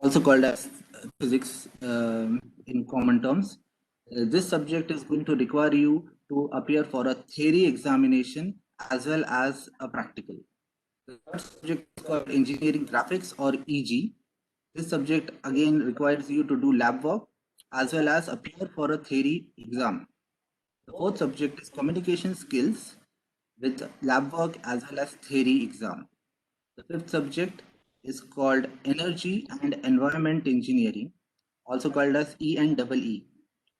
also called as physics in common terms. This subject is going to require you to appear for a theory examination as well as a practical. The third subject is called engineering graphics or EG. This subject again requires you to do lab work as well as appear for a theory exam. The fourth subject is communication skills with lab work as well as theory exam. The fifth subject is called energy and environment engineering, also called as ENEE.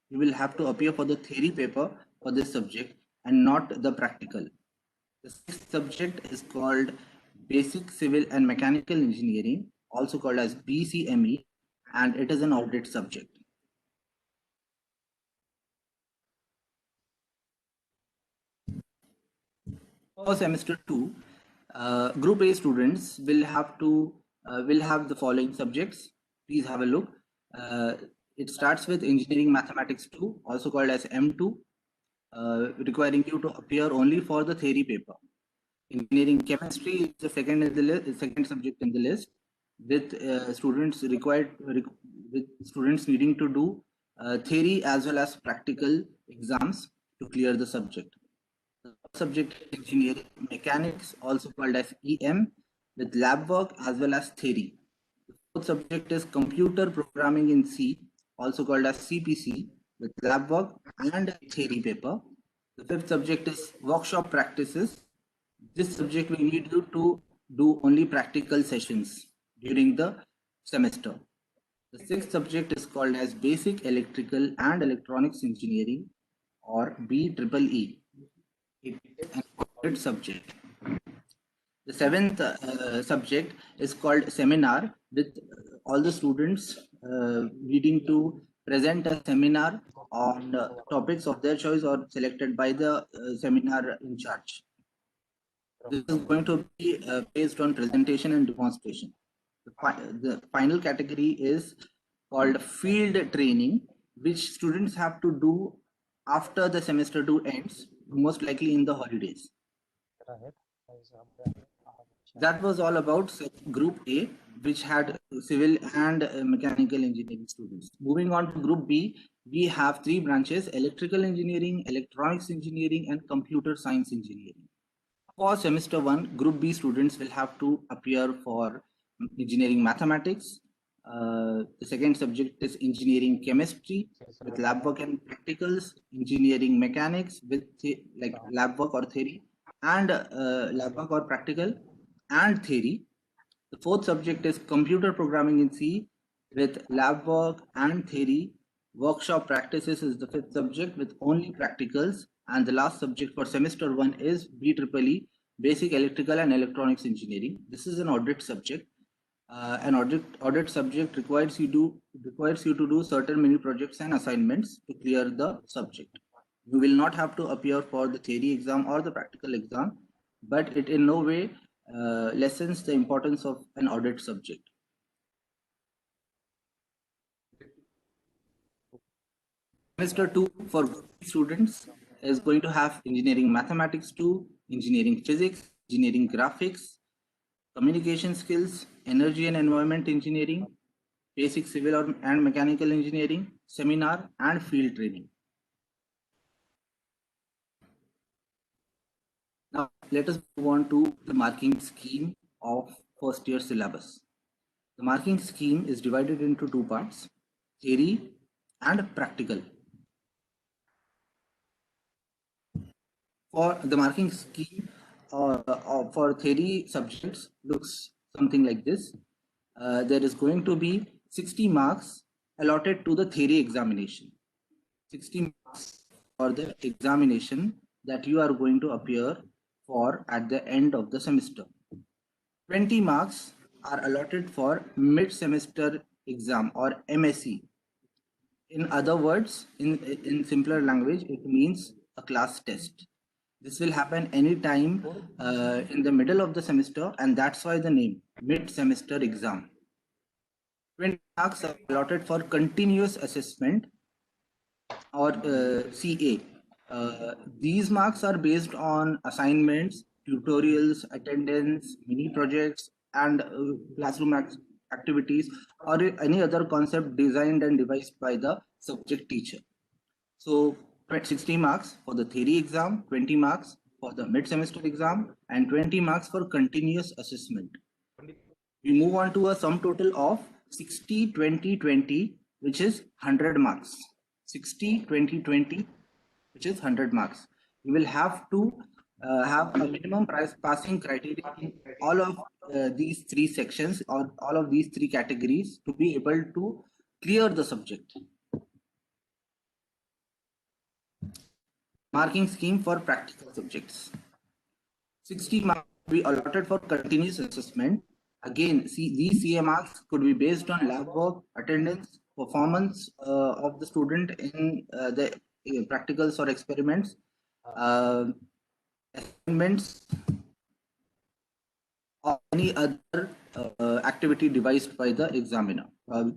You will have to appear for the theory paper for this subject and not the practical. The sixth subject is called Basic Civil and Mechanical Engineering, also called as BCME, and it is an audit subject. For semester 2, Group A students will have the following subjects. Please have a look. It starts with Engineering Mathematics 2, also called as M2, requiring you to appear only for the theory paper. Engineering Chemistry is the second subject in the list, with students needing to do theory as well as practical exams to clear the subject. The subject is engineering mechanics, also called as EM, with lab work as well as theory. The fourth subject is computer programming in C, also called as CPC, with lab work and theory paper. The fifth subject is workshop practices. This subject we need you to do only practical sessions during the semester. The sixth subject is called as Basic Electrical and Electronics Engineering, or BEEE. It is an audit subject. The seventh subject is called Seminar, with all the students needing to present a seminar on topics of their choice or selected by the seminar in charge. This is going to be based on presentation and demonstration. The final category is called field training, which students have to do after the semester 2 ends, most likely in the holidays. That was all about Group A, which had civil and mechanical engineering students. Moving on to Group B, we have 3 branches: electrical engineering, electronics engineering, and computer science engineering. For semester 1, Group B students will have to appear for engineering mathematics. The second subject is engineering chemistry with lab work and practicals, engineering mechanics with lab work or theory, and lab work or practical and theory. The fourth subject is computer programming in C with lab work and theory. Workshop practices is the fifth subject with only practicals. And the last subject for semester 1 is BEEE, Basic Electrical and Electronics Engineering. This is an audit subject. An audit subject requires you to do certain mini projects and assignments to clear the subject. You will not have to appear for the theory exam or the practical exam, but it in no way lessens the importance of an audit subject. Semester 2 for students is going to have engineering mathematics 2, engineering physics, engineering graphics, communication skills, energy and environment engineering, basic civil and mechanical engineering, seminar, and field training. Now, let us move on to the marking scheme of first year syllabus. The marking scheme is divided into 2 parts: theory and practical. For the marking scheme for theory subjects looks something like this. There is going to be 60 marks allotted to the theory examination. 60 marks for the examination that you are going to appear for at the end of the semester. 20 marks are allotted for mid-semester exam or MSE. In other words, in simpler language, it means a class test. This will happen anytime in the middle of the semester, and that's why the name, mid-semester exam. 20 marks are allotted for continuous assessment or CA. These marks are based on assignments, tutorials, attendance, mini projects, and classroom activities, or any other concept designed and devised by the subject teacher. So 60 marks for the theory exam, 20 marks for the mid-semester exam, and 20 marks for continuous assessment. We move on to a sum total of 60, 20, 20, which is 100 marks. 60, 20, 20, which is 100 marks. You will have to have a minimum price passing criteria in all of these three sections or all of these three categories to be able to clear the subject. Marking scheme for practical subjects. 60 marks will be allotted for continuous assessment. Again, these CA marks could be based on lab work, attendance, performance of the student in the practicals or experiments, assignments, or any other activity devised by the examiner,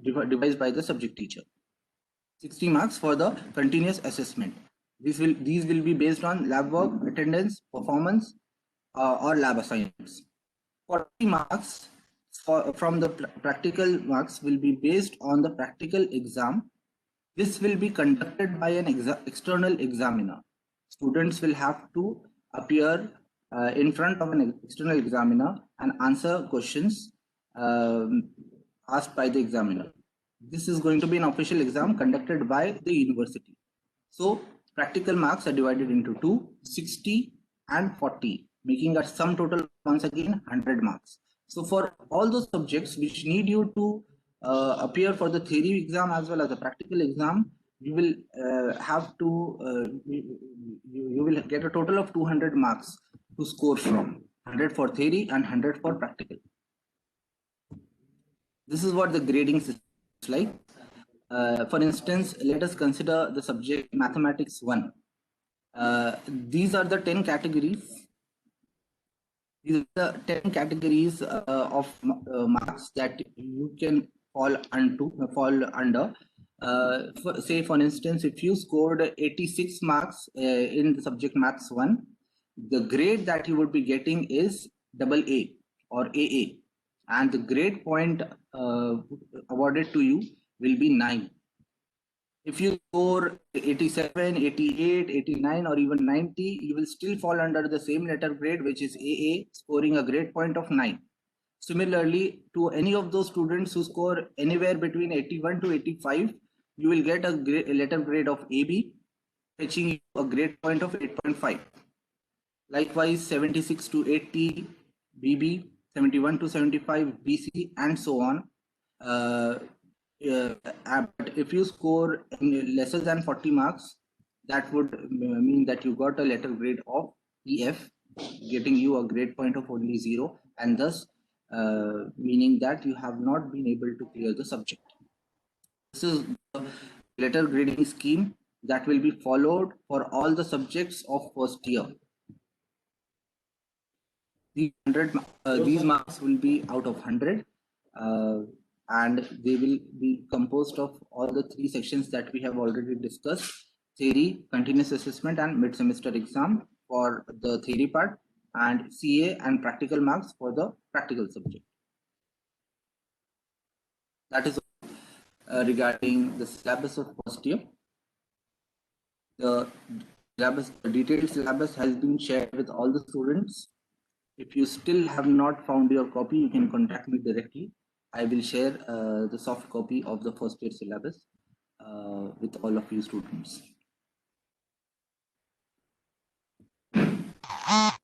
devised by the subject teacher. 60 marks for the continuous assessment. These will be based on lab work, attendance, performance, or lab assignments. 40 marks from the practical marks will be based on the practical exam. This will be conducted by an external examiner. Students will have to appear in front of an external examiner and answer questions asked by the examiner. This is going to be an official exam conducted by the university. So practical marks are divided into 2, 60 and 40, making a sum total once again 100 marks. So for all those subjects which need you to appear for the theory exam as well as the practical exam, you will have to you will get a total of 200 marks to score from, 100 for theory and 100 for practical. This is what the grading system is like. For instance, let us consider the subject mathematics 1. These are the 10 categories. These are the 10 categories of marks that you can fall under. Say for instance, if you scored 86 marks in the subject maths 1, the grade that you would be getting is AA or AA, and the grade point awarded to you will be 9. If you score 87, 88, 89 or even 90, you will still fall under the same letter grade, which is AA, scoring a grade point of 9. Similarly, to any of those students who score anywhere between 81 to 85, you will get a letter grade of AB, fetching you a grade point of 8.5. Likewise, 76 to 80, BB, 71 to 75, BC, and so on. But if you score lesser than 40 marks, that would mean that you got a letter grade of EF, getting you a grade point of only 0, and thus meaning that you have not been able to clear the subject. This is the letter grading scheme that will be followed for all the subjects of first year. These marks will be out of 100. And they will be composed of all the three sections that we have already discussed: theory, continuous assessment, and mid-semester exam for the theory part, and CA and practical marks for the practical subject. That is regarding the syllabus of first year. The detailed syllabus has been shared with all the students. If you still have not found your copy, you can contact me directly. I will share the soft copy of the first year syllabus with all of you students. If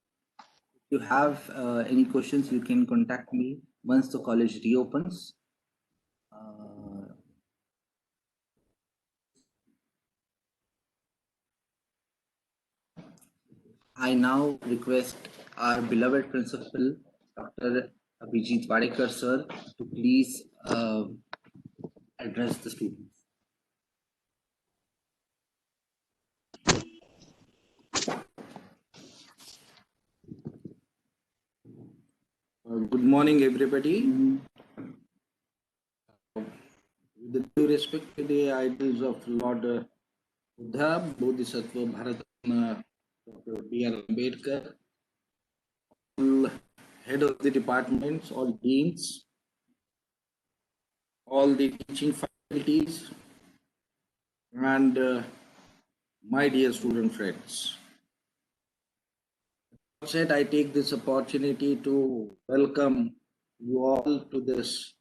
you have any questions, you can contact me once the college reopens. I now request our beloved principal, Dr. Abhijit Wadekar sir, to please address the students. Good morning, everybody. With due respect to the ideals of Lord Buddha, Bodhisattva Bharatratna, Dr. B.R. Ambedkar, all head of the departments, all deans, all the teaching faculties, and my dear student friends. Said, I take this opportunity to welcome you all to this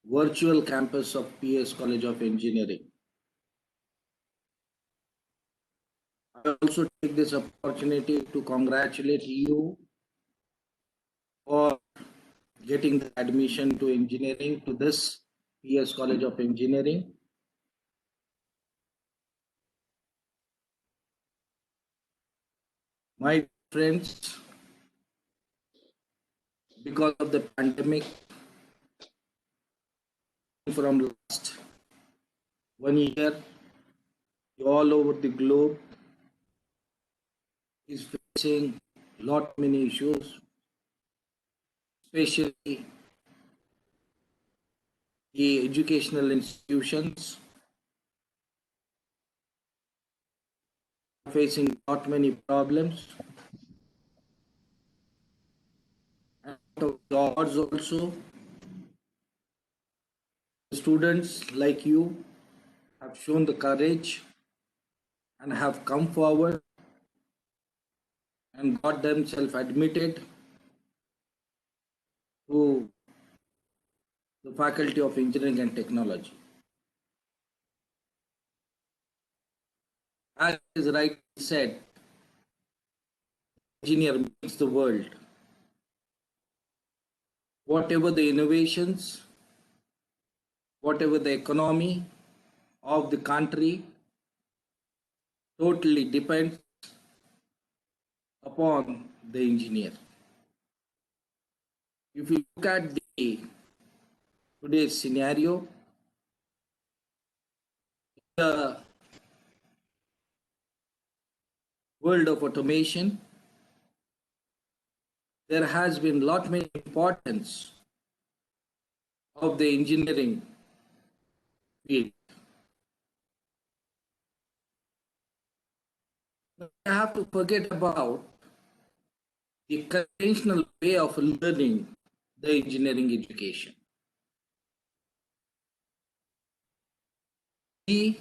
virtual campus of PS College of Engineering. I also take this opportunity to congratulate you for getting the admission to engineering to this PS College of Engineering. My friends, because of the pandemic from last 1 year, all over the globe is facing lot many issues, especially the educational institutions are facing lot many problems, and jobs also. Students like you have shown the courage and have come forward and got themselves admitted to the Faculty of Engineering and Technology. As is rightly said, engineer makes the world. Whatever the innovations, whatever the economy of the country, totally depends upon the engineer. If you look at the today's scenario, the world of automation, there has been lot many importance of the engineering field. I have to forget about the conventional way of learning the engineering education. We,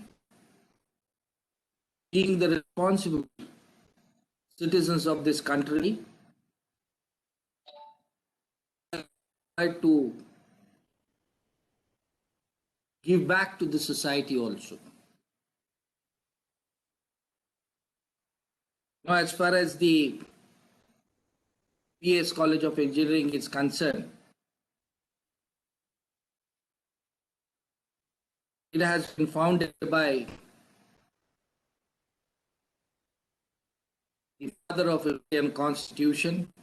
being the responsible citizens of this country, try to give back to the society also. Now, as far as the PS College of Engineering is concerned, it has been founded by the father of Indian Constitution,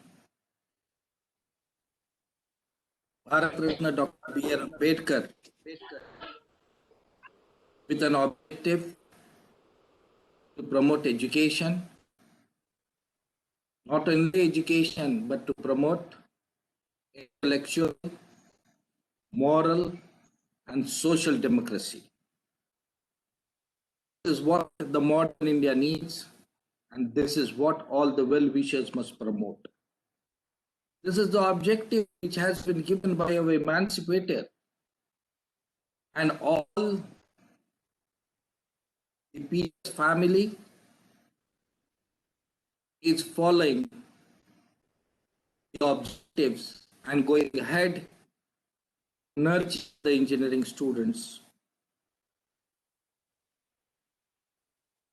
Bharat Ratna Dr. B.R. Ambedkar, with an objective to promote education, not only education, but to promote intellectual, moral, and social democracy. This is what the modern India needs, and this is what all the well-wishers must promote. This is the objective which has been given by our emancipator, and all the PS family is following the objectives and going ahead to nurture the engineering students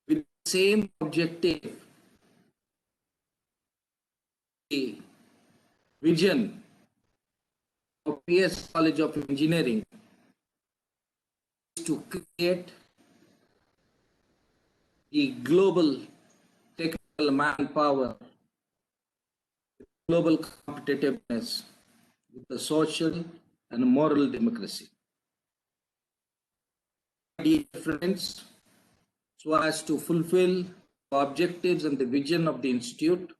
with the same objective, the vision of PS College of Engineering is to create the global technical manpower, global competitiveness with the social and moral democracy. Dear friends, so as to fulfill the objectives and the vision of the institute,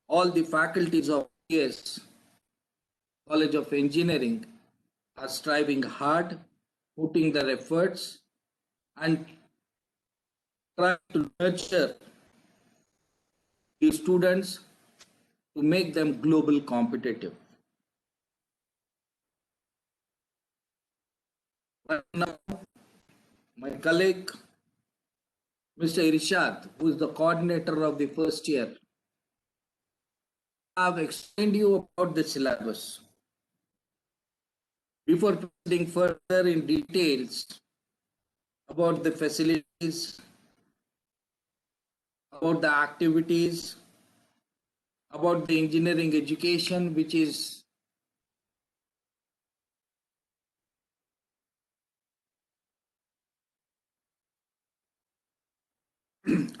all the faculties of PS College of Engineering are striving hard, putting their efforts, and trying to nurture the students to make them global competitive. Right now, my colleague, Mr. Irshad, who is the coordinator of the first year, I have explained you about the syllabus. Before proceeding further in details about the facilities, about the activities, about the engineering education, which is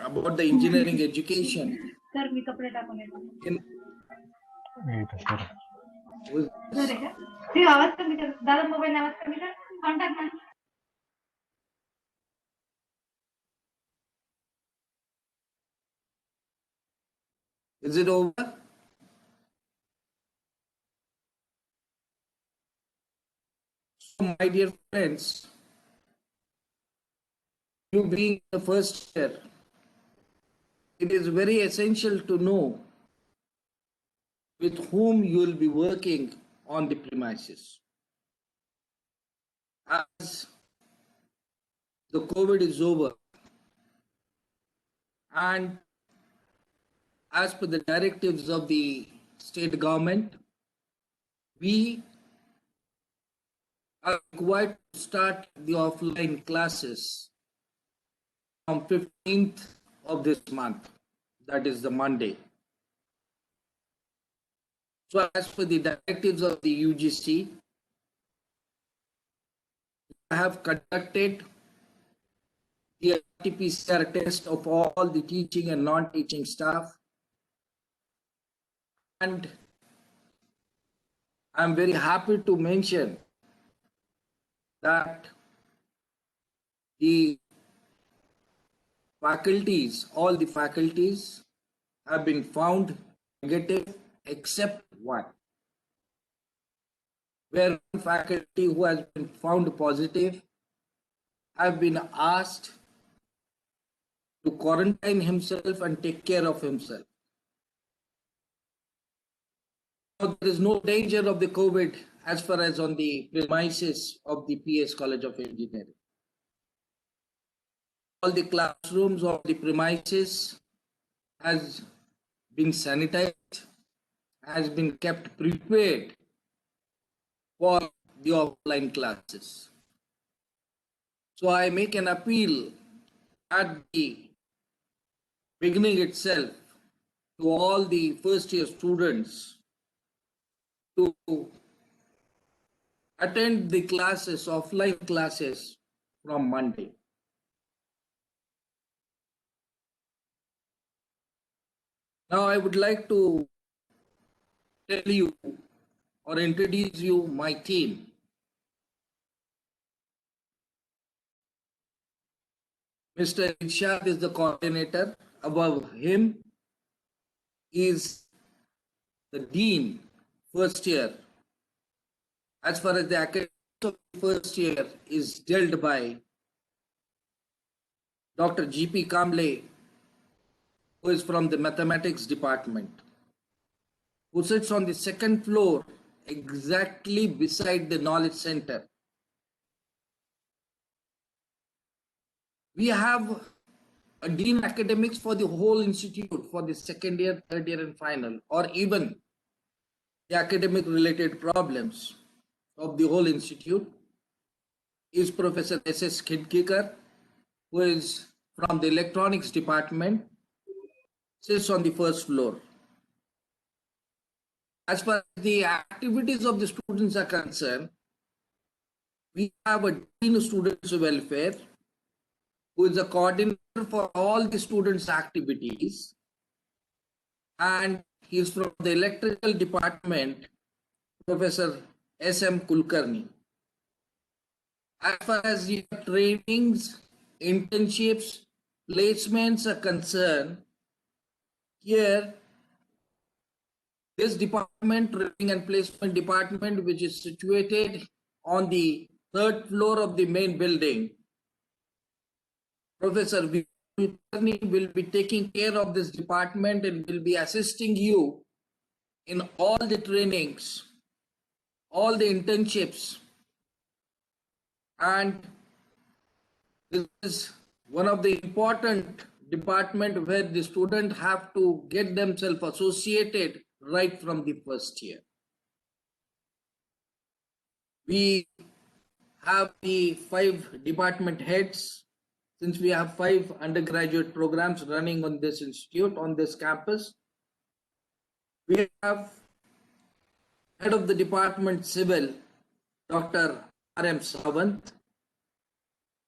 about the engineering education. Sir मी कपडे टाकून येतो In, sir आहे का ते आवाज कमी कर दादा मोबाईल आवाज कमी कर कॉन्टॅक्ट ना is it over? So, my dear friends, you being the first year, it is very essential to know with whom you will be working on the premises. As the COVID is over, and as per the directives of the state government, we are required to start the offline classes from 15th of this month, that is the Monday. So as per the directives of the UGC, I have conducted the RT-PCR test of all the teaching and non-teaching staff, and I'm very happy to mention that the faculties, all the faculties have been found negative except one, where one faculty who has been found positive have been asked to quarantine himself and take care of himself. Now, there is no danger of the COVID as far as on the premises of the PS College of Engineering. All the classrooms of the premises has been sanitized, has been kept prepared for the offline classes. So I make an appeal at the beginning itself to all the first year students to attend the classes, offline classes from Monday. Now I would like to tell you or introduce you my team. Mr. Irshad is the coordinator. Above him is the dean, first year. As far as the academics of the first year is dealt by Dr. G.P. Kamble, who is from the mathematics department, who sits on the second floor exactly beside the knowledge center. We have a dean academics for the whole institute for the second year, third year and final, or even the academic related problems of the whole institute is Professor S.S. Khidkekar, who is from the electronics department, sits on the first floor. As far as the activities of the students are concerned, we have a dean of students welfare, who is a coordinator for all the students' activities, and he is from the electrical department, Professor S.M. Kulkarni. As far as the trainings, internships, placements are concerned, here this department, training and placement department, which is situated on the third floor of the main building, Professor Kulkarni will be taking care of this department and will be assisting you in all the trainings, all the internships, And this is one of the important department where the student have to get themselves associated right from the first year. We have the 5 department heads, since we have 5 undergraduate programs running on this institute, on this campus. We have head of the department civil, Dr. R.M. Sawant,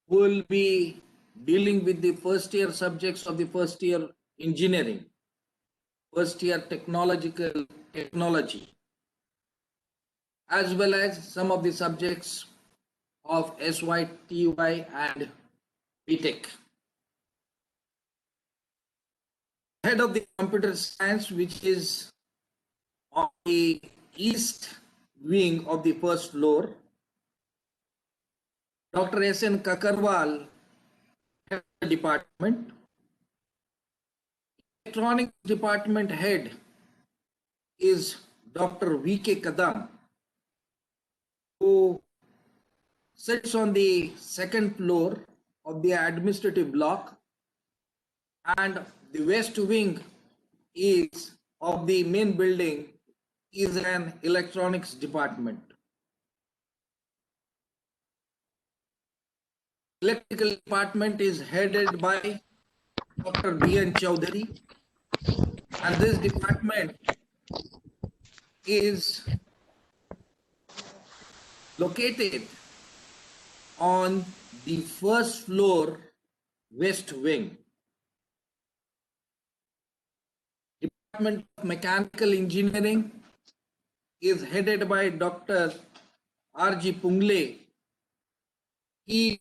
who will be dealing with the first year subjects of the first year engineering, first year technology, as well as some of the subjects of SYTY and BTech. Head of the computer science, which is on the east wing of the first floor, Dr. S.N. Kakarwal, head of the department. Electronics department head is Dr. V.K. Kadam, who sits on the second floor of the administrative block, and the west wing is of the main building is an electronics department. Electrical department is headed by Dr. B.N. Chowdhury, and this department is located on the first floor west wing. Department of Mechanical Engineering is headed by Dr. R.G. Pungle. He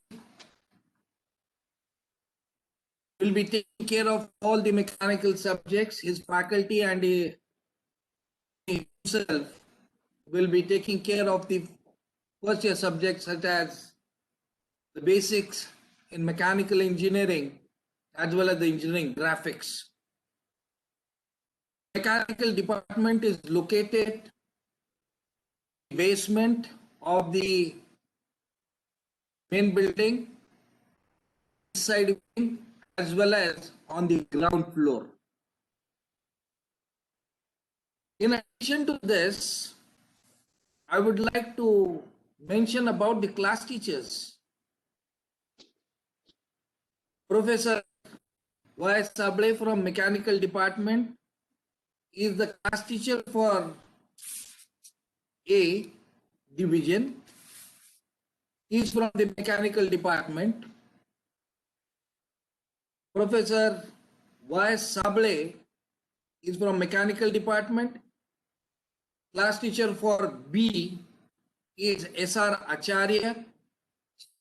will be taking care of all the mechanical subjects. His faculty and he himself will be taking care of the first year subjects such as the basics in mechanical engineering as well as the engineering graphics. Mechanical department is located in the basement of the main building, side wing, as well as on the ground floor. In addition to this, I would like to mention about the class teachers. Professor Y. Sable from Mechanical Department is the class teacher for A division. He is from the Mechanical Department. Professor Y. Sable is from Mechanical Department. Class teacher for B is S.R. Acharya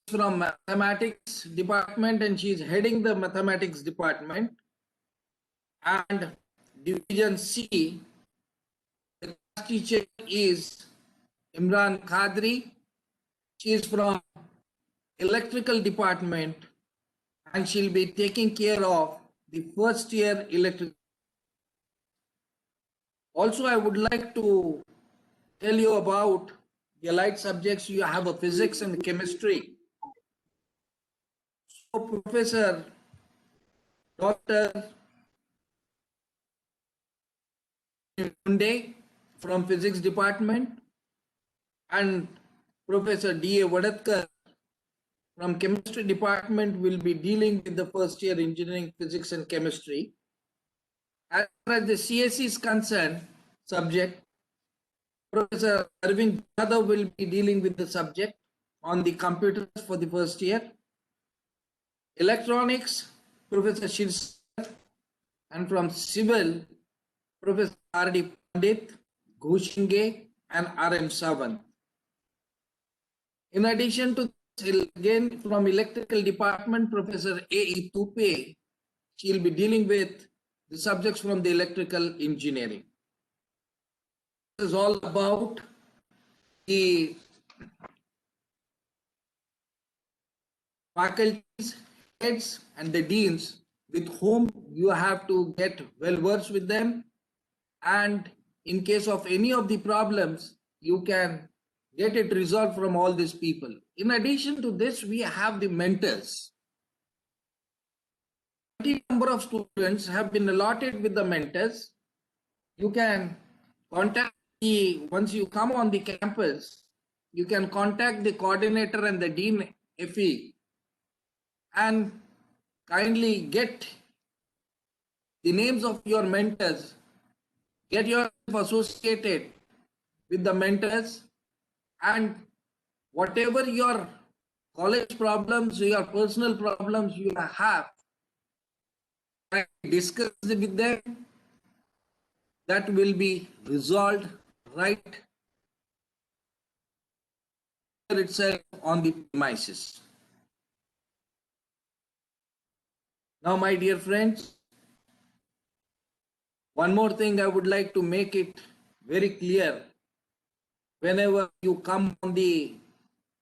from Mathematics Department, and she is heading the Mathematics Department. And Division C, the class teacher is Imran Qadri. She is from Electrical Department, and she'll be taking care of the first year electrical. Also, I would like to tell you about the allied subjects. You have a physics and chemistry. So Professor Dr. Munde from Physics Department and Professor D.A. Vadatkar from Chemistry Department will be dealing with the first year engineering, physics and chemistry. As far as the CSE is concerned, subject, Professor Arvind Yadav will be dealing with the subject on the computers for the first year. Electronics, Professor Shirsar, and from civil, Professor R.D. Pandit, Ghoshinge, and R.M. Sawant. In addition to this, again from electrical department, Professor A.E. Tupe, she will be dealing with the subjects from the electrical engineering. This is all about the faculties, heads, and the deans with whom you have to get well versed with them, and in case of any of the problems you can get it resolved from all these people. in addition to this, we have the mentors. The number of students have been allotted with the mentors. You can contact once you come on the campus, you can contact the coordinator and the dean FE and kindly get the names of your mentors, get yourself associated with the mentors, and whatever your college problems, your personal problems you have, discuss with them. That will be resolved right itself on the premises. Now, my dear friends, one more thing I would like to make it very clear. Whenever you come on the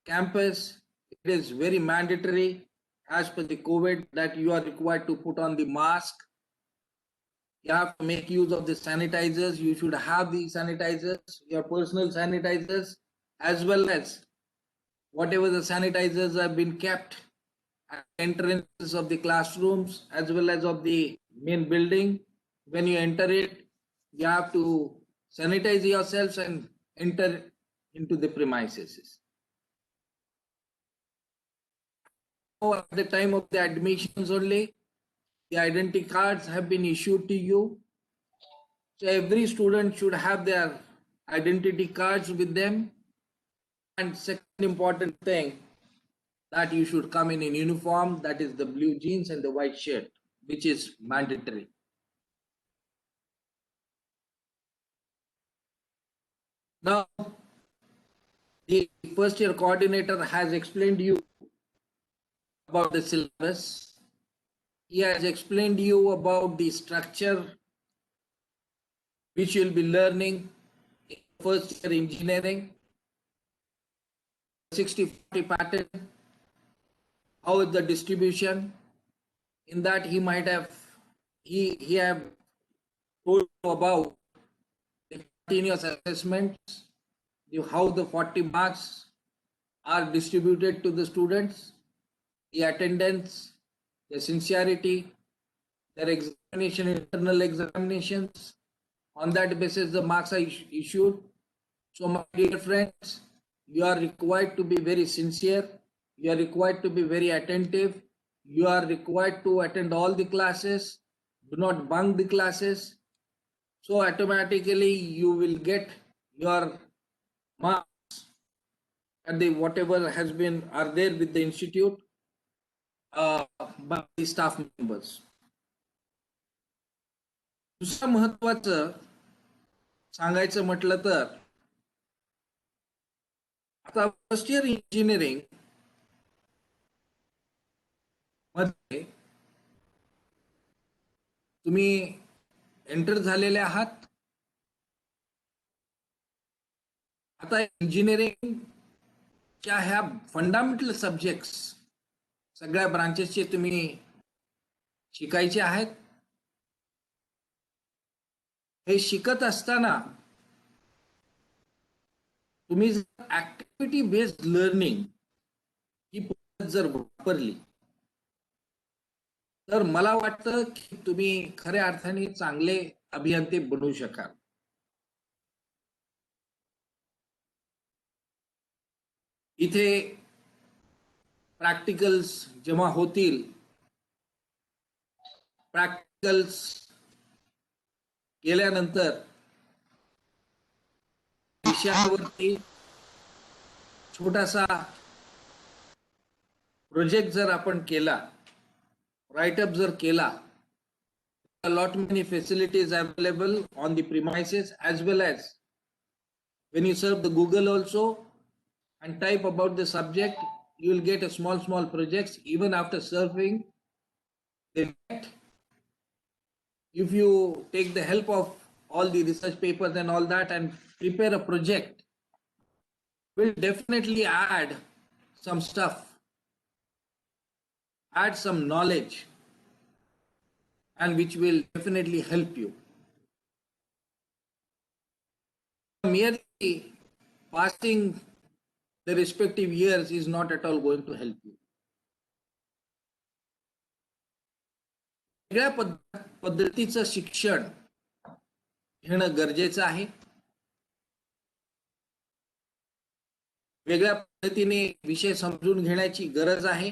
campus, it is very mandatory as per the COVID that you are required to put on the mask. You have to make use of the sanitizers. You should have the sanitizers, your personal sanitizers, as well as whatever the sanitizers have been kept at entrances of the classrooms as well as of the main building. When you enter it, you have to sanitize yourselves and enter into the premises. At the time of the admissions only, the identity cards have been issued to you. So every student should have their identity cards with them. And second important thing, that you should come in uniform, that is the blue jeans and the white shirt, which is mandatory. Now, the first year coordinator has explained you about the syllabus. He has explained you about the structure which you'll be learning in first year engineering, 60-40 pattern, how is the distribution. In that he might have, he have told you about the continuous assessments, how the 40 marks are distributed to the students, the attendance, the sincerity, their examination, internal examinations. On that basis, the marks are issued. So, my dear friends, you are required to be very sincere. You are required to be very attentive. You are required to attend all the classes. Do not bunk the classes. So, automatically, you will get your marks and the whatever has been are there with the institute by the staff members. दुसरं महत्वाचं सांगायचं म्हटलं तर आता first year engineering मध्ये तुम्ही enter झालेले आहात. आता इंजिनिअरिंगच्या ह्या फंडामेंटल सब्जेक्ट्स सगळ्या ब्रांचेसचे तुम्ही शिकायचे आहेत. हे शिकत असताना तुम्ही ऍक्टिव्हिटी बेस्ड लर्निंग ही पद्धत जर वापरली तर मला वाटतं की तुम्ही खऱ्या अर्थाने चांगले अभियंते बनू शकाल. इथे प्रॅक्टिकल्स जेव्हा होतील, प्रॅक्टिकल्स केल्यानंतर विषयावरती छोटासा प्रोजेक्ट जर आपण केला, राइटअप जर केला, a lot many facilities available on the premises as well as when you serve the Google also and type about the subject, you will get a small projects even after surfing the net. If you take the help of all the research papers and all that and prepare a project, will definitely add some stuff, add some knowledge, and which will definitely help you. Merely passing the respective years is not at all going to help you. वेगळ्या पद्धतीचं शिक्षण घेणं गरजेचं आहे. वेगळ्या पद्धतीने विषय समजून घेण्याची गरज आहे.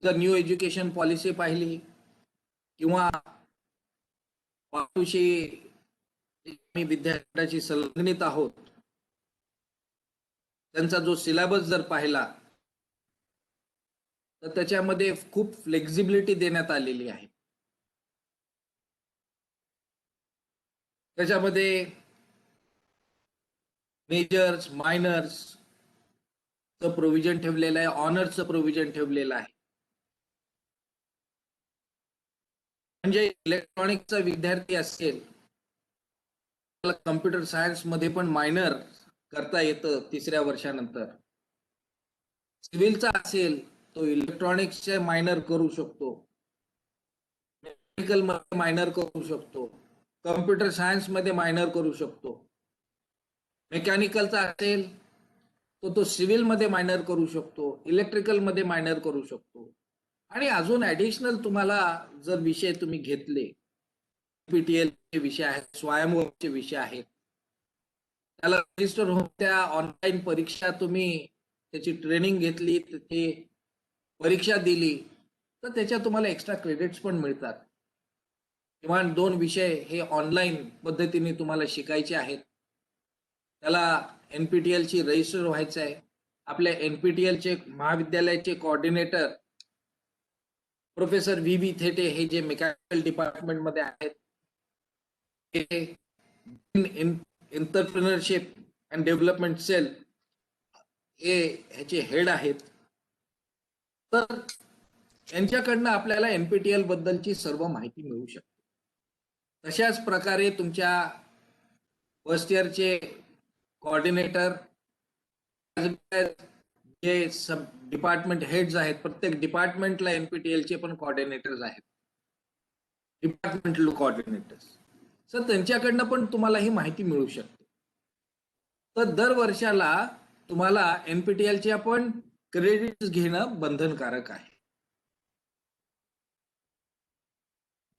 जर न्यू एज्युकेशन पॉलिसी पाहिली किंवा आम्ही विद्यापीठाची संलग्नित आहोत, त्यांचा जो सिलेबस जर पाहिला तर त्याच्यामध्ये खूप फ्लेक्झिबिलिटी देण्यात आलेली आहे. त्याच्यामध्ये मेजर्स, मायनर्स चं प्रोव्हिजन ठेवलेलं आहे, ऑनर्सचं प्रोव्हिजन ठेवलेलं आहे. म्हणजे इलेक्ट्रॉनिक्सचा विद्यार्थी असेल त्याला कम्प्युटर सायन्स मध्ये पण मायनर करता येतं 3ऱ्या वर्षानंतर. सिव्हिलचा असेल तो इलेक्ट्रॉनिक्सचे मायनर करू शकतो, मेकॅनिकल मध्ये मायनर करू शकतो, कम्प्युटर सायन्स मध्ये मायनर करू शकतो. मेकॅनिकलचा असेल तो सिव्हिल मध्ये मायनर करू शकतो, इलेक्ट्रिकल मध्ये मायनर करू शकतो. आणि अजून ऍडिशनल तुम्हाला जर विषय तुम्ही घेतले, पीटीएल चे विषय आहेत, स्वयंभूचे विषय आहेत, त्याला रजिस्टर होऊन त्या ऑनलाईन परीक्षा तुम्ही त्याची ट्रेनिंग घेतली, ते परीक्षा दिली तर त्याच्या तुम्हाला एक्स्ट्रा क्रेडिट्स पण मिळतात. किमान 2 विषय हे ऑनलाईन पद्धतीने तुम्हाला शिकायचे आहेत. त्याला एनपीटीएल ची रजिस्टर व्हायचं आहे. आपल्या एनपीटीएल चे महाविद्यालयाचे कोऑर्डिनेटर प्रोफेसर व्ही थेटे हे जे मेकॅनिकल डिपार्टमेंट मध्ये आहेत, एंटरप्रेन्योरशिप अँड डेव्हलपमेंट सेल हे ह्याचे हेड आहेत. तर यांच्याकडनं आपल्याला एनपीटीएल बद्दलची सर्व माहिती मिळू शकते. तशाच प्रकारे तुमच्या फर्स्ट इयरचे कोऑर्डिनेटर जे सब डिपार्टमेंट हेड्स आहेत, प्रत्येक डिपार्टमेंटला एनपीटीएल चे पण कोऑर्डिनेटर्स आहेत, डिपार्टमेंटल कोऑर्डिनेटर्स. सर त्यांच्याकडनं पण तुम्हाला ही माहिती मिळू शकते. तर दर वर्षाला तुम्हाला एनपीटीएल चे आपण क्रेडिट्स घेणं बंधनकारक आहे.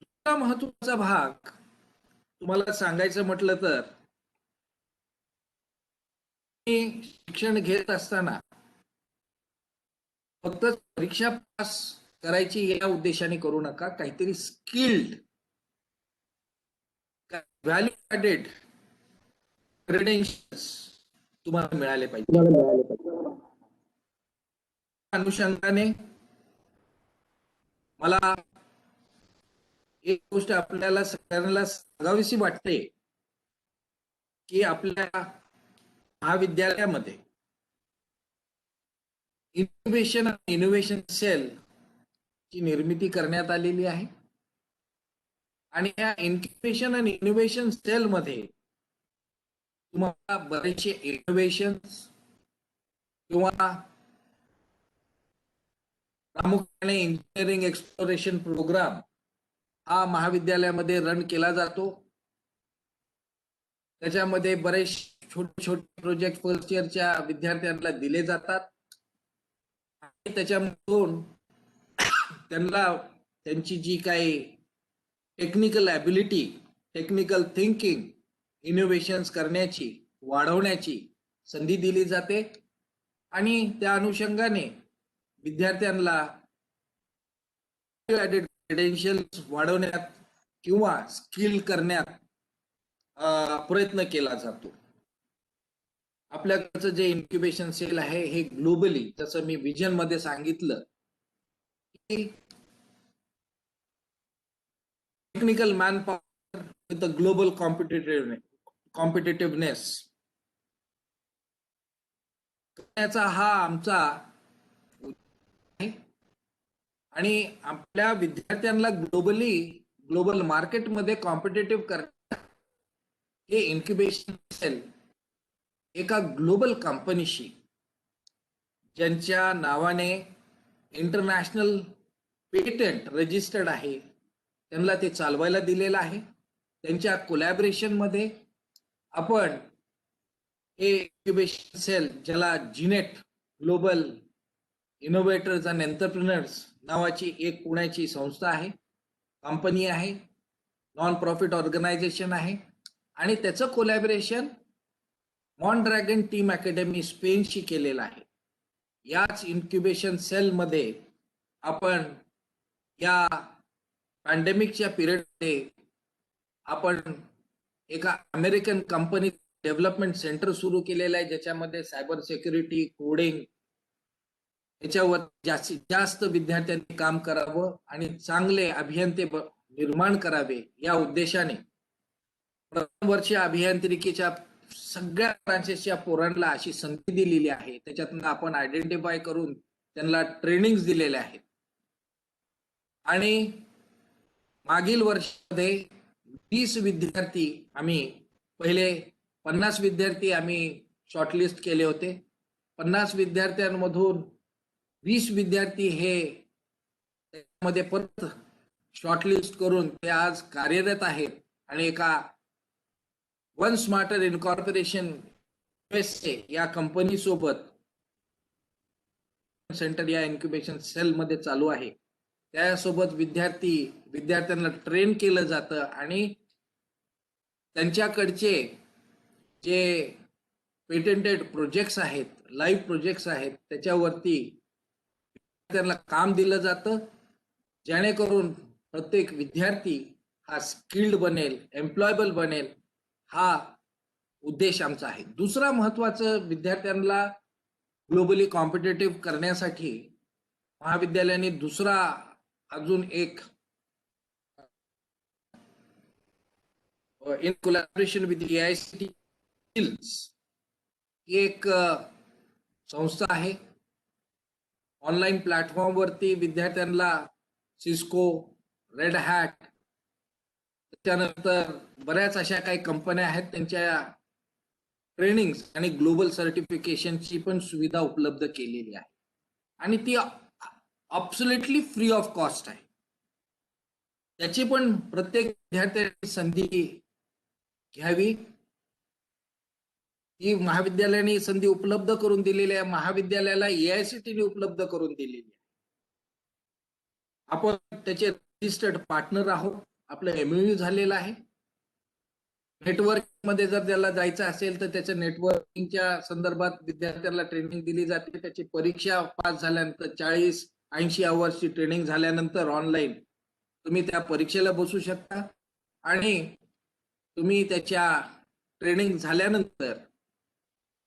दुसरा महत्त्वाचा भाग तुम्हाला सांगायचं म्हटलं तर, शिक्षण घेत असताना फक्त परीक्षा पास करायची या उद्देशाने करू नका. काहीतरी स्किल्ड, व्हॅल्यू ॲडेड क्रेडेन्शियल्स तुम्हाला मिळाले पाहिजे. अनुषंगाने मला एक गोष्ट आपल्याला सगळ्यांना सांगावीशी वाटते की आपल्या महाविद्यालयामध्ये इनोव्हेशन सेल ची निर्मिती करण्यात आलेली आहे. आणि या इन्क्युबेशन आणि इनोव्हेशन सेल मध्ये तुम्हाला बरेचसे इनोव्हेशन्स किंवा प्रामुख्याने इंजिनिअरिंग एक्सप्लोरेशन प्रोग्राम हा महाविद्यालयामध्ये रन केला जातो. त्याच्यामध्ये बरेच छोटे छोटे प्रोजेक्ट फर्स्ट इयरच्या विद्यार्थ्यांना दिले जातात आणि त्याच्यामधून त्यांना त्यांची जी काही technical ability, technical thinking, innovations करण्याची, वाढवण्याची संधी दिली जाते. आणि त्या अनुषंगाने विद्यार्थ्यांना क्रेडेन्शियल्स वाढवण्यात किंवा स्किल करण्यात प्रयत्न केला जातो. आपल्याकडचं जे इन्क्युबेशन सेल आहे हे ग्लोबली, जसं मी विजन मध्ये सांगितलं की technical manpower with the global competitiveness करण्याचा हा आमचा आहे. आणि आपल्या विद्यार्थ्यांना ग्लोबल मार्केटमध्ये कॉम्पिटिटिव्ह करण्यात हे इन्क्युबेशन सेल एका ग्लोबल कंपनीशी, ज्यांच्या नावाने इंटरनॅशनल पेटंट रजिस्टर्ड आहे, त्यांना ते चालवायला दिलेलं आहे. त्यांच्या कोलॅबोरेशन मध्ये आपण हे इन्क्युबेशन सेल, ज्याला Jeanette global innovators and entrepreneurs नावाची एक पुण्याची संस्था आहे, कंपनी आहे, नॉन प्रॉफिट ऑर्गनायझेशन आहे, आणि त्याचं कोलॅबोरेशन मॉनड्रॅगन टीम अकॅडमी स्पेनशी केलेलं आहे. याच इन्क्युबेशन सेलमध्ये आपण या पॅन्डेमिकच्या पिरियडमध्ये आपण एका अमेरिकन कंपनी डेव्हलपमेंट सेंटर सुरू केलेलं आहे, ज्याच्यामध्ये सायबर सिक्युरिटी, कोडिंग याच्यावर जास्तीत जास्त विद्यार्थ्यांनी काम करावं आणि चांगले अभियंते निर्माण करावे या उद्देशाने प्रथम वर्ष अभियांत्रिकीच्या सगळ्या ब्रांचेसच्या पोरांना अशी संधी दिलेली आहे. त्याच्यातून आपण आयडेंटिफाय करून त्यांना ट्रेनिंग दिलेले आहेत. आणि मागील वर्षामध्ये 20 विद्यार्थी आम्ही पहिले 50 विद्यार्थी आम्ही शॉर्टलिस्ट केले होते. 50 विद्यार्थ्यांमधून 20 विद्यार्थी हे त्यामध्ये परत शॉर्टलिस्ट करून ते आज कार्यरत आहेत आणि एका वन स्मार्टर इनकॉर्पोरेशन USA या कंपनी सोबत सेंटर या इन्क्युबेशन सेल मध्ये चालू आहे. त्यासोबत विद्यार्थ्यांना ट्रेन केलं जातं आणि त्यांच्याकडचे जे पेटेंटेड प्रोजेक्ट्स आहेत, लाईव्ह प्रोजेक्ट्स आहेत, त्याच्यावरती त्यांना काम दिलं जातं, जेणेकरून प्रत्येक विद्यार्थी हा स्किल्ड बनेल, एम्प्लॉयबल बनेल, हा उद्देश आमचा आहे. दुसरा महत्वाचं, विद्यार्थ्यांना ग्लोबली कॉम्पिटेटिव्ह करण्यासाठी महाविद्यालयाने दुसरा अजून एक इन कोलॅबोरेशन विथ AICTE स्किल्स एक संस्था आहे. ऑनलाईन प्लॅटफॉर्मवरती विद्यार्थ्यांना सिस्को, रेड हॅट, त्यानंतर बऱ्याच अशा काही कंपन्या आहेत, त्यांच्या ट्रेनिंग आणि ग्लोबल सर्टिफिकेशनची पण सुविधा उपलब्ध केलेली आहे आणि ती ॲब्सोल्युटली फ्री ऑफ कॉस्ट आहे. त्याची पण प्रत्येक विद्यार्थ्यांनी संधी घ्यावी. ही महाविद्यालयाने संधी उपलब्ध करून दिलेली आहे. महाविद्यालयाला AICTE उपलब्ध करून दिलेली आहे. आपण त्याचे रजिस्टर्ड पार्टनर आहोत. आपलं MOU झालेलं आहे. नेटवर्क मध्ये जर त्याला जायचं असेल तर त्याच्या नेटवर्किंगच्या संदर्भात विद्यार्थ्यांना ट्रेनिंग दिली जाते. त्याची परीक्षा पास झाल्यानंतर 40-80 आवर्सची ट्रेनिंग झाल्यानंतर ऑनलाईन तुम्ही त्या परीक्षेला बसू शकता आणि तुम्ही त्याच्या ट्रेनिंग झाल्यानंतर